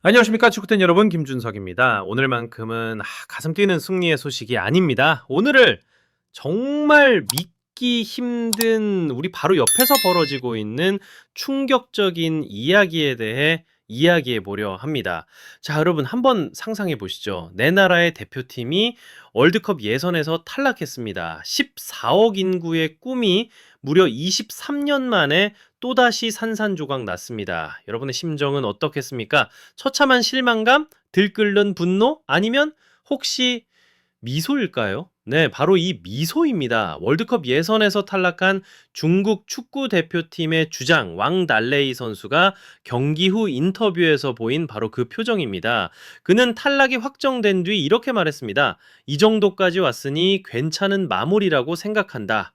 안녕하십니까 축구팬 여러분, 김준석입니다. 오늘만큼은 가슴 뛰는 승리의 소식이 아닙니다. 오늘을 정말 믿기 힘든 우리 바로 옆에서 벌어지고 있는 충격적인 이야기에 대해 이야기해 보려 합니다. 자, 여러분 한번 상상해 보시죠. 내 나라의 대표팀이 월드컵 예선에서 탈락했습니다. 14억 인구의 꿈이 무려 23년 만에 또다시 산산조각 났습니다. 여러분의 심정은 어떻겠습니까? 처참한 실망감? 들끓는 분노? 아니면 혹시 미소일까요? 네, 바로 이 미소입니다. 월드컵 예선에서 탈락한 중국 축구 대표팀의 주장 왕달레이 선수가 경기 후 인터뷰에서 보인 바로 그 표정입니다. 그는 탈락이 확정된 뒤 이렇게 말했습니다. 이 정도까지 왔으니 괜찮은 마무리라고 생각한다.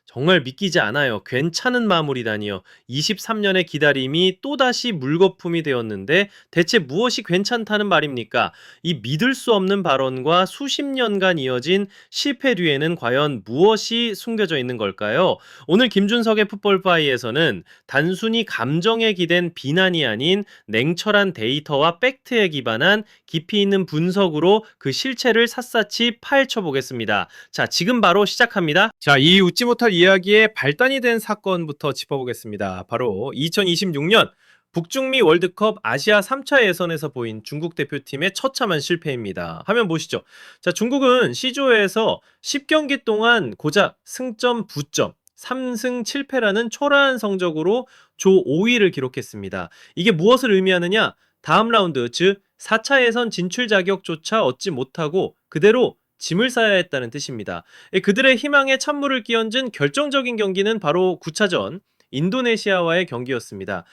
정말 믿기지 않아요. 괜찮은 마무리다니요. 23년의 기다림이 또다시 물거품이 되었는데 대체 무엇이 괜찮다는 말입니까? 이 믿을 수 없는 발언과 수십 년간 이어진 실패 뒤에는 과연 무엇이 숨겨져 있는 걸까요? 오늘 김준석의 풋볼파이에서는 단순히 감정에 기댄 비난이 아닌 냉철한 데이터와 팩트에 기반한 깊이 있는 분석으로 그 실체를 샅샅이 파헤쳐 보겠습니다. 자, 지금 바로 시작합니다. 자, 이 웃지 못할 이야기의 발단이 된 사건부터 짚어보겠습니다. 바로 2026년 북중미 월드컵 아시아 3차 예선에서 보인 중국 대표팀의 처참한 실패입니다. 화면 보시죠. 자, 중국은 C조에서 10경기 동안 고작 승점 9점, 3승 7패라는 초라한 성적으로 조 5위를 기록했습니다. 이게 무엇을 의미하느냐? 다음 라운드, 즉 4차 예선 진출 자격조차 얻지 못하고 그대로 짐을 싸야 했다는 뜻입니다. 그들의 희망에 찬물을 끼얹은 결정적인 경기는 바로 9차전 인도네시아와의 경기였습니다.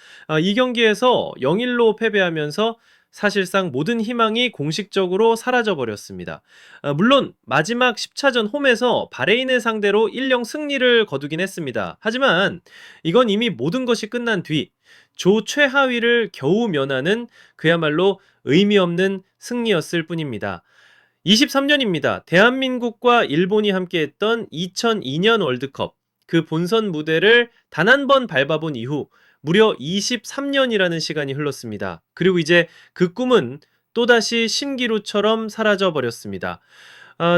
이 경기에서 0-1로 패배하면서 사실상 모든 희망이 공식적으로 사라져버렸습니다. 물론 마지막 10차전 홈에서 바레인을 상대로 1-0 승리를 거두긴 했습니다. 하지만 이건 이미 모든 것이 끝난 뒤 조 최하위를 겨우 면하는 그야말로 의미 없는 승리였을 뿐입니다. 23년입니다. 대한민국과 일본이 함께했던 2002년 월드컵, 그 본선 무대를 단 한 번 밟아본 이후 무려 23년이라는 시간이 흘렀습니다. 그리고 이제 그 꿈은 또다시 신기루처럼 사라져 버렸습니다.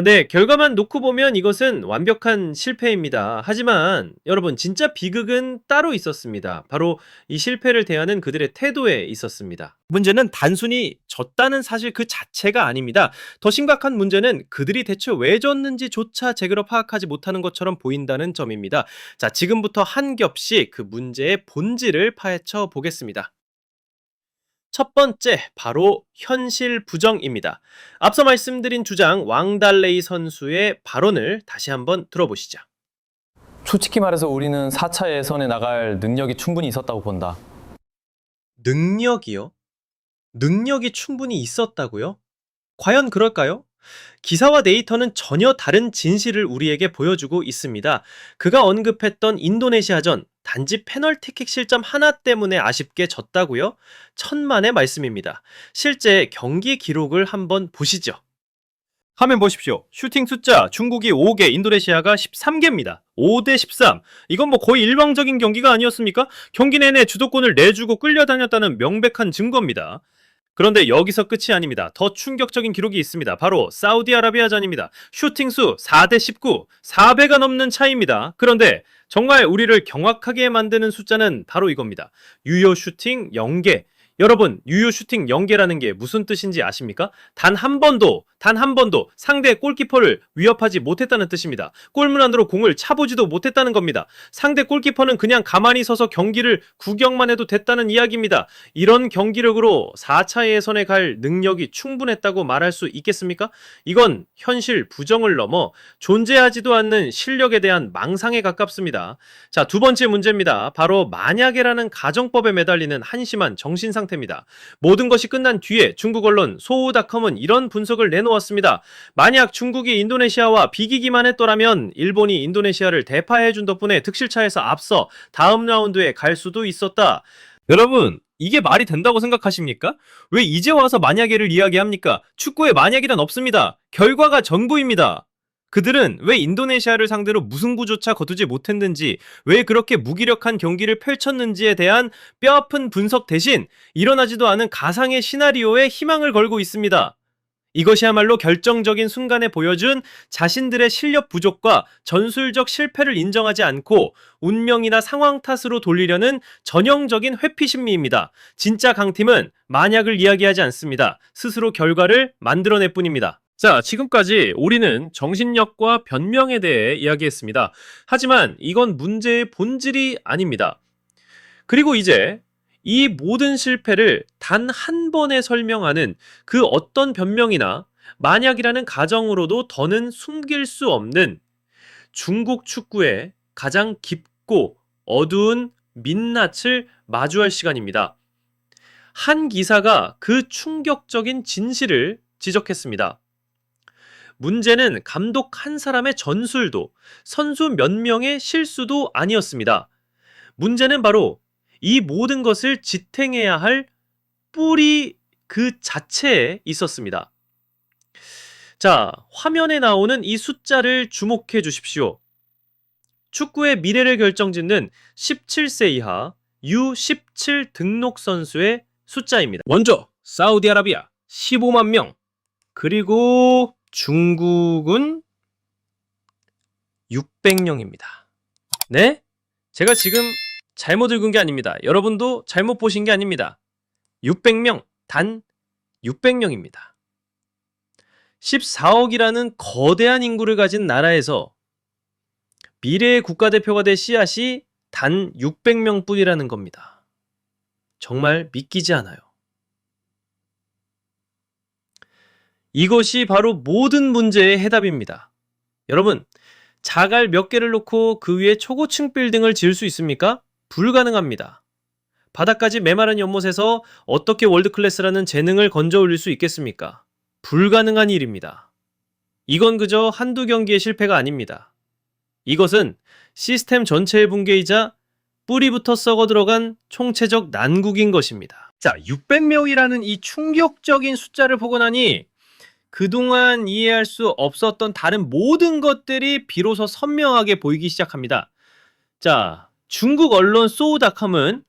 네, 결과만 놓고 보면 이것은 완벽한 실패입니다. 하지만 여러분, 진짜 비극은 따로 있었습니다. 바로 이 실패를 대하는 그들의 태도에 있었습니다. 문제는 단순히 졌다는 사실 그 자체가 아닙니다. 더 심각한 문제는 그들이 대체 왜 졌는지조차 제대로 파악하지 못하는 것처럼 보인다는 점입니다. 자, 지금부터 한 겹씩 그 문제의 본질을 파헤쳐 보겠습니다. 첫 번째, 바로 현실 부정입니다. 앞서 말씀드린 주장 왕달레이 선수의 발언을 다시 한번 들어보시죠. 솔직히 말해서 우리는 4차 예선에 나갈 능력이 충분히 있었다고 본다. 능력이요? 능력이 충분히 있었다고요? 과연 그럴까요? 기사와 데이터는 전혀 다른 진실을 우리에게 보여주고 있습니다. 그가 언급했던 인도네시아전, 단지 페널티킥 실점 하나 때문에 아쉽게 졌다고요? 천만의 말씀입니다. 실제 경기 기록을 한번 보시죠. 화면 보십시오. 슈팅 숫자 중국이 5개, 인도네시아가 13개입니다. 5대 13. 이건 뭐 거의 일방적인 경기가 아니었습니까? 경기 내내 주도권을 내주고 끌려다녔다는 명백한 증거입니다. 그런데 여기서 끝이 아닙니다. 더 충격적인 기록이 있습니다. 바로 사우디아라비아전입니다. 슈팅 수 4대 19, 4배가 넘는 차이입니다. 그런데 정말 우리를 경악하게 만드는 숫자는 바로 이겁니다. 유효 슈팅 0개. 여러분, 유효 슈팅 0개라는 게 무슨 뜻인지 아십니까? 단 한 번도 상대 골키퍼를 위협하지 못했다는 뜻입니다. 골문 안으로 공을 차보지도 못했다는 겁니다. 상대 골키퍼는 그냥 가만히 서서 경기를 구경만 해도 됐다는 이야기입니다. 이런 경기력으로 4차 예선에 갈 능력이 충분했다고 말할 수 있겠습니까? 이건 현실 부정을 넘어 존재하지도 않는 실력에 대한 망상에 가깝습니다. 자, 두 번째 문제입니다. 바로 만약에라는 가정법에 매달리는 한심한 정신 상태입니다. 모든 것이 끝난 뒤에 중국 언론 소우닷컴은 이런 분석을 내놓았습니다. 만약 중국이 인도네시아와 비기기만 했더라면 일본이 인도네시아를 대파해준 덕분에 득실차에서 앞서 다음 라운드에 갈 수도 있었다. 여러분, 이게 말이 된다고 생각하십니까? 왜 이제 와서 만약에를 이야기합니까? 축구에 만약이란 없습니다. 결과가 전부입니다. 그들은 왜 인도네시아를 상대로 무승부조차 거두지 못했는지, 왜 그렇게 무기력한 경기를 펼쳤는지에 대한 뼈아픈 분석 대신 일어나지도 않은 가상의 시나리오에 희망을 걸고 있습니다. 이것이야말로 결정적인 순간에 보여준 자신들의 실력 부족과 전술적 실패를 인정하지 않고 운명이나 상황 탓으로 돌리려는 전형적인 회피 심리입니다. 진짜 강팀은 만약을 이야기하지 않습니다. 스스로 결과를 만들어낼 뿐입니다. 자, 지금까지 우리는 정신력과 변명에 대해 이야기했습니다. 하지만 이건 문제의 본질이 아닙니다. 그리고 이제 이 모든 실패를 단 한 번에 설명하는 그 어떤 변명이나 만약이라는 가정으로도 더는 숨길 수 없는 중국 축구의 가장 깊고 어두운 민낯을 마주할 시간입니다. 한 기사가 그 충격적인 진실을 지적했습니다. 문제는 감독 한 사람의 전술도 선수 몇 명의 실수도 아니었습니다. 문제는 바로 이 모든 것을 지탱해야 할 뿌리 그 자체에 있었습니다. 자, 화면에 나오는 이 숫자를 주목해 주십시오. 축구의 미래를 결정짓는 17세 이하 U17 등록 선수의 숫자입니다. 먼저 사우디아라비아 15만 명, 그리고 중국은 600명입니다. 네? 제가 지금 잘못 읽은 게 아닙니다. 여러분도 잘못 보신 게 아닙니다. 600명, 단 600명입니다. 14억이라는 거대한 인구를 가진 나라에서 미래의 국가대표가 될 씨앗이 단 600명 뿐이라는 겁니다. 정말 믿기지 않아요. 이것이 바로 모든 문제의 해답입니다. 여러분, 자갈 몇 개를 놓고 그 위에 초고층 빌딩을 지을 수 있습니까? 불가능합니다. 바닥까지 메마른 연못에서 어떻게 월드클래스라는 재능을 건져 올릴 수 있겠습니까? 불가능한 일입니다. 이건 그저 한두 경기의 실패가 아닙니다. 이것은 시스템 전체의 붕괴이자 뿌리부터 썩어 들어간 총체적 난국인 것입니다. 자, 600명이라는 이 충격적인 숫자를 보고 나니 그동안 이해할 수 없었던 다른 모든 것들이 비로소 선명하게 보이기 시작합니다. 자, 중국 언론 소우닷컴은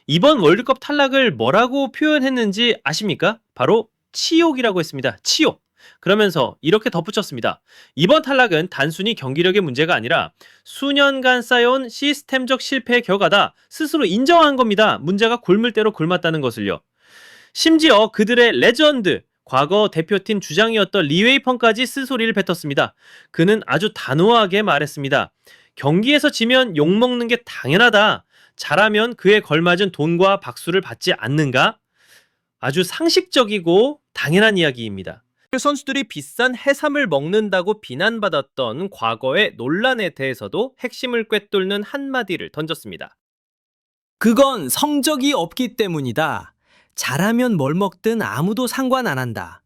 이번 월드컵 탈락을 뭐라고 표현했는지 아십니까? 바로 치욕이라고 했습니다. 치욕. 그러면서 이렇게 덧붙였습니다. 이번 탈락은 단순히 경기력의 문제가 아니라 수년간 쌓여온 시스템적 실패의 결과다. 스스로 인정한 겁니다. 문제가 골물대로 골맞다는 것을요. 심지어 그들의 레전드, 과거 대표팀 주장이었던 리웨이펑까지 쓴소리를 뱉었습니다. 그는 아주 단호하게 말했습니다. 경기에서 지면 욕먹는 게 당연하다. 잘하면 그에 걸맞은 돈과 박수를 받지 않는가? 아주 상식적이고 당연한 이야기입니다. 선수들이 비싼 해삼을 먹는다고 비난받았던 과거의 논란에 대해서도 핵심을 꿰뚫는 한마디를 던졌습니다. 그건 성적이 없기 때문이다. 잘하면 뭘 먹든 아무도 상관 안 한다.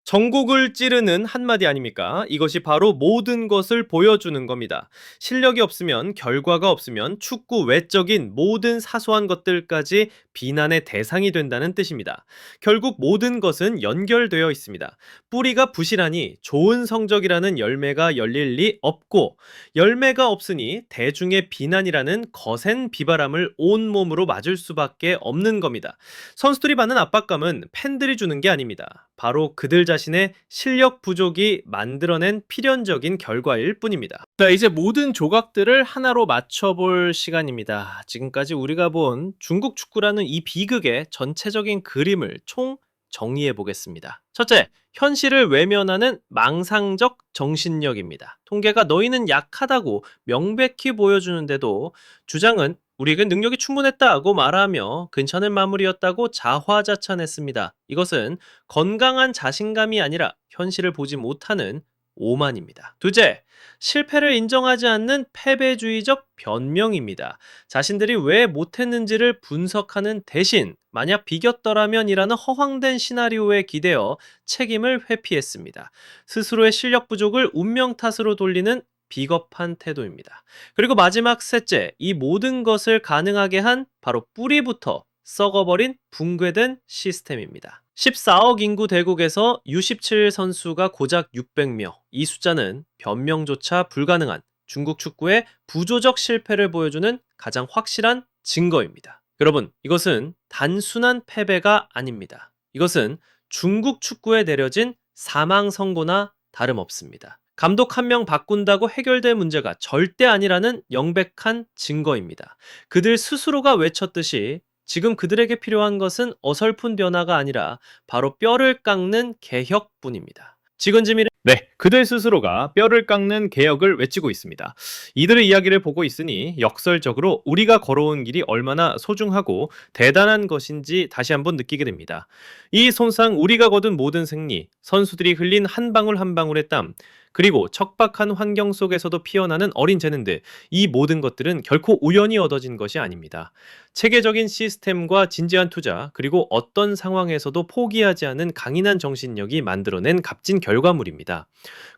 전국을 찌르는 한마디 아닙니까? 이것이 바로 모든 것을 보여주는 겁니다. 실력이 없으면, 결과가 없으면 축구 외적인 모든 사소한 것들까지 비난의 대상이 된다는 뜻입니다. 결국 모든 것은 연결되어 있습니다. 뿌리가 부실하니 좋은 성적이라는 열매가 열릴 리 없고, 열매가 없으니 대중의 비난이라는 거센 비바람을 온몸으로 맞을 수밖에 없는 겁니다. 선수들이 받는 압박감은 팬들이 주는 게 아닙니다. 바로 그들 자신의 실력 부족이 만들어낸 필연적인 결과일 뿐입니다. 자, 이제 모든 조각들을 하나로 맞춰볼 시간입니다. 지금까지 우리가 본 중국 축구라는 이 비극의 전체적인 그림을 총 정리해 보겠습니다. 첫째, 현실을 외면하는 망상적 정신력입니다. 통계가 너희는 약하다고 명백히 보여주는데도 주장은 우리에겐 능력이 충분했다고 말하며 괜찮은 마무리였다고 자화자찬했습니다. 이것은 건강한 자신감이 아니라 현실을 보지 못하는 오만입니다. 둘째, 실패를 인정하지 않는 패배주의적 변명입니다. 자신들이 왜 못했는지를 분석하는 대신 만약 비겼더라면이라는 허황된 시나리오에 기대어 책임을 회피했습니다. 스스로의 실력 부족을 운명 탓으로 돌리는 비겁한 태도입니다. 그리고 마지막 셋째, 이 모든 것을 가능하게 한 바로 뿌리부터 썩어버린 붕괴된 시스템입니다. 14억 인구 대국에서 U17 선수가 고작 600명. 이 숫자는 변명조차 불가능한 중국 축구의 부조적 실패를 보여주는 가장 확실한 증거입니다. 여러분, 이것은 단순한 패배가 아닙니다. 이것은 중국 축구에 내려진 사망 선고나 다름없습니다. 감독 한 명 바꾼다고 해결될 문제가 절대 아니라는 명백한 증거입니다. 그들 스스로가 외쳤듯이 지금 그들에게 필요한 것은 어설픈 변화가 아니라 바로 뼈를 깎는 개혁뿐입니다. 지건지밀의 네, 그들 스스로가 뼈를 깎는 개혁을 외치고 있습니다. 이들의 이야기를 보고 있으니 역설적으로 우리가 걸어온 길이 얼마나 소중하고 대단한 것인지 다시 한번 느끼게 됩니다. 이 손상 우리가 거둔 모든 승리, 선수들이 흘린 한 방울 한 방울의 땀, 그리고 척박한 환경 속에서도 피어나는 어린 재능들, 이 모든 것들은 결코 우연히 얻어진 것이 아닙니다. 체계적인 시스템과 진지한 투자, 그리고 어떤 상황에서도 포기하지 않은 강인한 정신력이 만들어낸 값진 결과물입니다.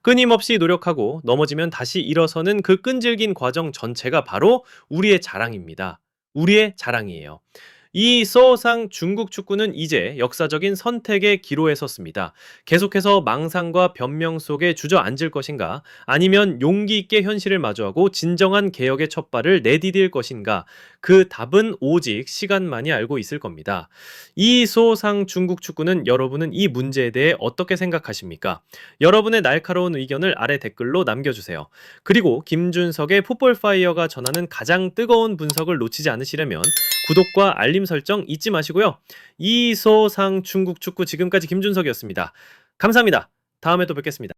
끊임없이 노력하고 넘어지면 다시 일어서는 그 끈질긴 과정 전체가 바로 우리의 자랑입니다. 우리의 자랑이에요. 이 소상 중국 축구는 이제 역사적인 선택의 기로에 섰습니다. 계속해서 망상과 변명 속에 주저앉을 것인가, 아니면 용기 있게 현실을 마주하고 진정한 개혁의 첫발을 내디딜 것인가, 그 답은 오직 시간만이 알고 있을 겁니다. 이 소상 중국 축구는 여러분은 이 문제에 대해 어떻게 생각하십니까? 여러분의 날카로운 의견을 아래 댓글로 남겨주세요. 그리고 김준석의 풋볼파이어가 전하는 가장 뜨거운 분석을 놓치지 않으시려면 구독과 알림 설정 잊지 마시고요. 이소상 중국 축구 지금까지 김준석이었습니다. 감사합니다. 다음에 또 뵙겠습니다.